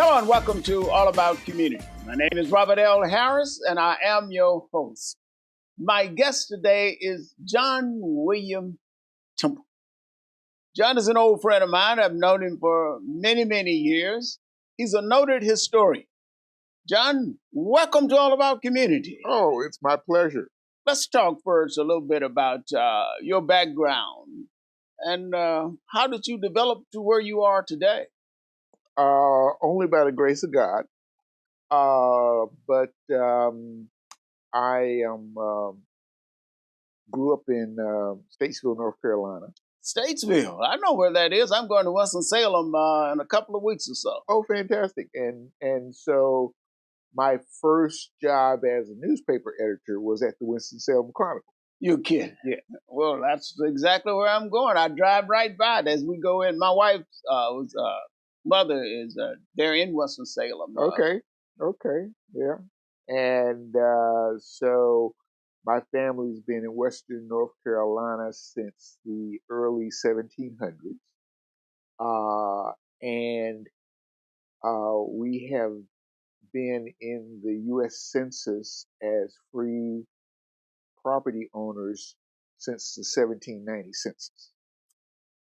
Hello and welcome to All About Community. My name is Robert L. Harris and I am your host. My guest today is John William Templeton. John is an old friend of mine. I've known him for many, many years. He's a noted historian. John, welcome to All About Community. Oh, it's my pleasure. Let's talk first a little bit about your background and how did you develop to where you are today? Only by the grace of God. But I grew up in Statesville, North Carolina. Statesville. I know where that is. I'm going to Winston-Salem in a couple of weeks or so. Oh, fantastic! And so my first job as a newspaper editor was at the Winston-Salem Chronicle. You're kidding. Yeah. Well, that's exactly where I'm going. I drive right by it as we go in. My wife's mother is there in Winston-Salem. Okay. Yeah. And so my family's been in Western North Carolina since the early 1700s. And we have been in the U.S. Census as free property owners since the 1790 census.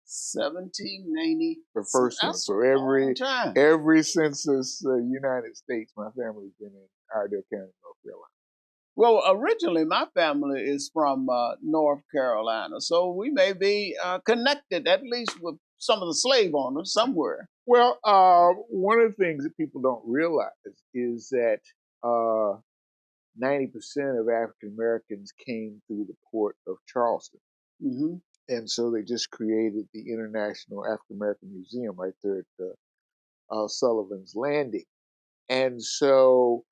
1790. The first one. That's So a long time. every census United States, my family's been in Iredell County, North Carolina. Well, originally my family is from North Carolina, so we may be connected at least with some of the slave owners somewhere. Well, one of the things that people don't realize is that 90% of African Americans came through the port of Charleston. Mm-hmm. And so they just created the International African American Museum right there at Sullivan's Landing. And so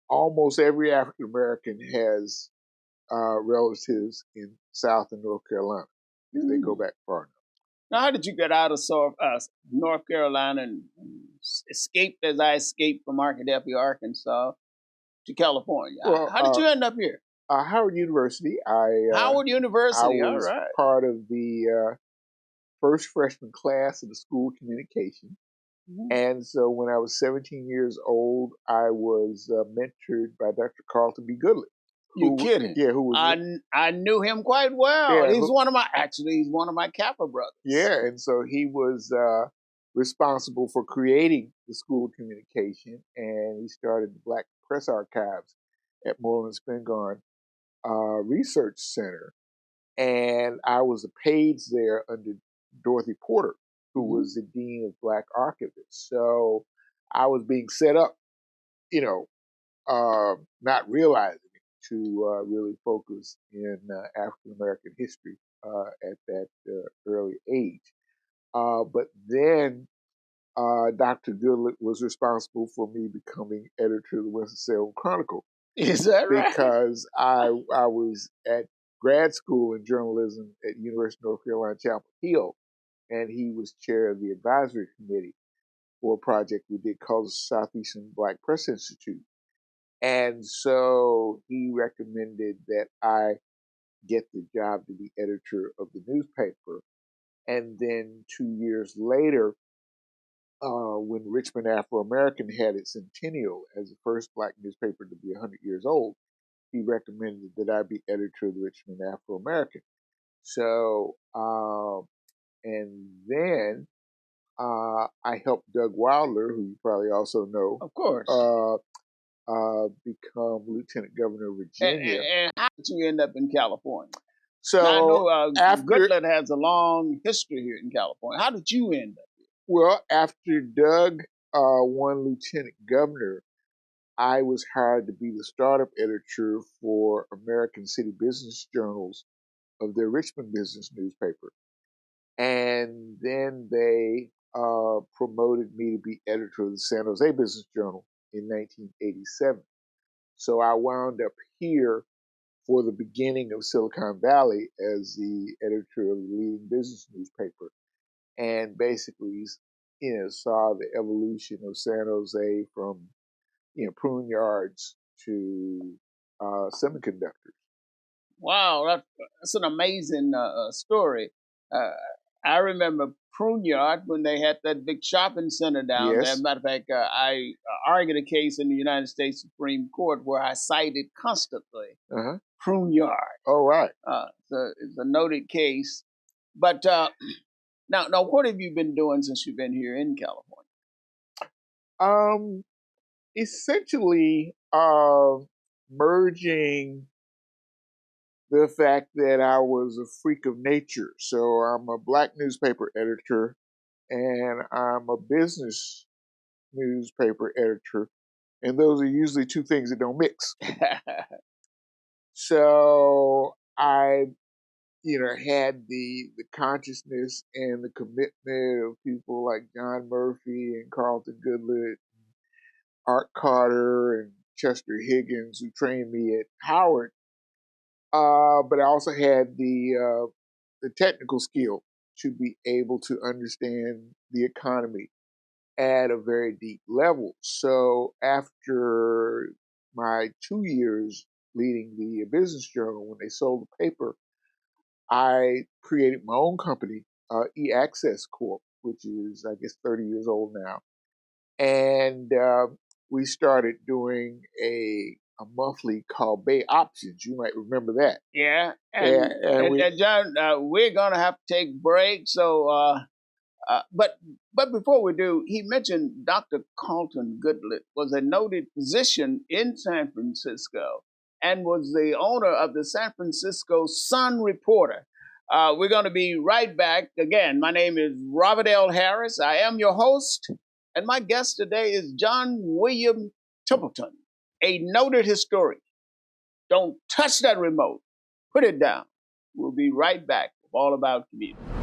almost every African American has relatives in South and North Carolina if they go back far enough. Now, how did you get out of North Carolina and escaped as I escaped from Arkadelphia, Arkansas to California? Well, how did you end up here? Howard University. Howard University, I was all right. part of the first freshman class of the School of Communication. Mm-hmm. And so when I was 17 years old, I was mentored by Dr. Carlton B. Goodlett. You kidding? Yeah, who was I knew him quite well. Yeah, he's one of my Kappa brothers. Yeah, and so he was responsible for creating the School of Communication, and he started the Black Press Archives at Moreland Spingarn Research Center. And I was a page there under Dorothy Porter, who was the Dean of Black Archivists. So I was being set up, not realizing it, to really focus in African American history at that early age. But then Dr. Goodlett was responsible for me becoming editor of the Winston-Salem Chronicle. Is that right? Because I was at grad school in journalism at University of North Carolina, Chapel Hill, and he was chair of the advisory committee for a project we did called the Southeastern Black Press Institute. And so he recommended that I get the job to be editor of the newspaper. And then 2 years later, when Richmond Afro-American had its centennial as the first Black newspaper to be 100 years old, he recommended that I be editor of the Richmond Afro-American. So, and then I helped Doug Wilder, who you probably also know, of course, become Lieutenant Governor of Virginia. And how did you end up in California? So now, I know Goodlett has a long history here in California. How did you end up here? Well, after Doug won Lieutenant Governor, I was hired to be the startup editor for American City Business Journals of their Richmond business newspaper. And then they promoted me to be editor of the San Jose Business Journal in 1987. So I wound up here for the beginning of Silicon Valley as the editor of the leading business newspaper, and basically, saw the evolution of San Jose from, prune yards to semiconductors. Wow, that's an amazing story. I remember Pruneyard when they had that big shopping center down there. Yes. Matter of fact, I argued a case in the United States Supreme Court where I cited constantly Pruneyard. All right. It's a noted case. But now, what have you been doing since you've been here in California? Essentially, merging the fact that I was a freak of nature. So I'm a black newspaper editor and I'm a business newspaper editor. And those are usually two things that don't mix. So I, had the consciousness and the commitment of people like John Murphy and Carlton Goodlett, Art Carter and Chester Higgins, who trained me at Howard. But I also had the technical skill to be able to understand the economy at a very deep level. So after my 2 years leading the business journal, when they sold the paper, I created my own company, E-Access Corp, which is, I guess, 30 years old now. And we started doing a monthly called Bay Options. You might remember that. Yeah. And John, we're going to have to take breaks. So, but before we do, he mentioned Dr. Carlton Goodlett was a noted physician in San Francisco and was the owner of the San Francisco Sun-Reporter. We're going to be right back. Again, my name is Robert L. Harris. I am your host, and my guest today is John William Templeton, a noted historian. Don't touch that remote. Put it down. We'll be right back with All About Community.